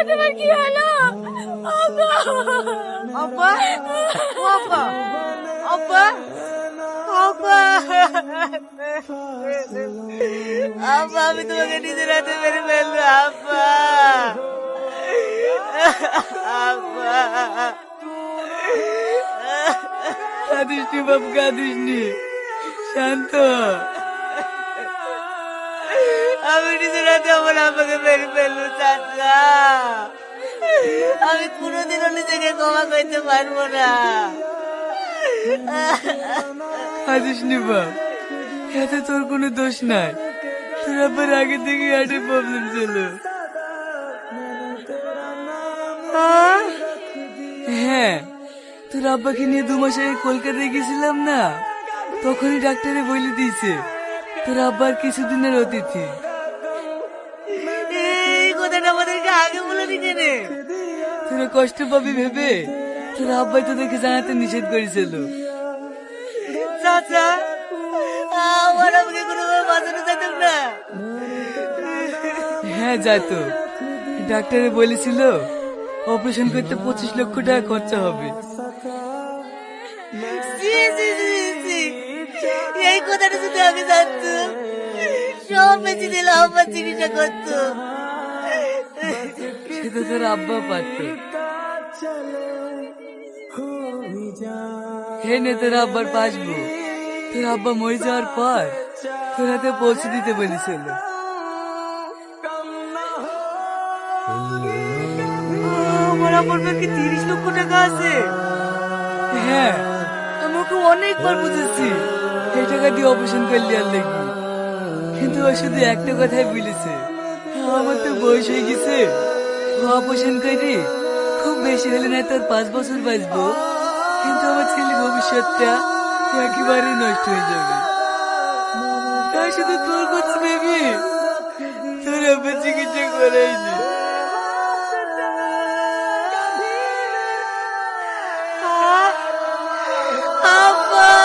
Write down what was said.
তোমার কি হলো? আব্বা, আব্বা, ও আব্বা, আব্বা, আব্বা, আব্বা, আমি তোমাকে নিজের হাতে মেরে ফেলবো আব্বা, আব্বা। কাঁদিস নি বাপ, কাঁদিস নি, শান্ত হ। আমি নিজের হাতে আমার আব্বাকে মেরে ফেলবো চাচা। আমি কোনোদিনও নিজেকে ক্ষমা করতে পারবো না। কাঁদিস নি বাপ, এতে তোর কোনো দোষ নাই। তোর আব্বার আগে থেকে হার্টের প্রবলেম ছিল। হ্যাঁ, তোর আব্বাকে নিয়ে 2 মাস আগে কলকাতায় গেছিলাম না, তখনই ডাক্তারে বলে দিয়েছে তোর আব্বার কিছুদিনের অতিথি। এই কথাটা আমাদেরকে আগে বলে দিতে রে। তোরা কষ্ট পাবি ভেবে তোর আব্বাই তোদেরকে জানাতে নিষেধ করেছিল। চাচা, আমার আমাকে কোনোভাবে বাঁচানো যেতাম না। হ্যাঁ যাইতো, ডাক্তারে বলেছিল অপারেশন করতে 25 লক্ষ টাকা খরচা হবে। ছি, ছি, ছি, ছি। এই কথাটা যদি আমি জানতো, সব বেঁচে দিলে আমার চিকিৎসা করতো। সেটা তোর আব্বা পারত। হে নে তোর আব্বার পাসবুক, তোর আব্বা মরে যাওয়ার পর তোর হাতে পৌঁছে দিতে বলেছিল। আমার আব্বার ব্যাংকে 30 লক্ষ টাকা আছে। হ্যাঁ, আমি ওকে অনেকবার বুঝেছি এই টাকা দিয়ে অপারেশন করলে আর লেগে, কিন্তু ও শুধু একটা কথাই বলেছে, আমার তো বয়স হয়ে গেছে, অপারেশন করে খুব বেশি হলে না তোর 5 বছর বাঁচবো, কিন্তু আমার ছেলে ভবিষ্যৎটা একেবারেই নষ্ট হয়ে যাবে। তাই শুধু তোর কথা ভেবে তোর আব্বার চিকিৎসা করাইনি।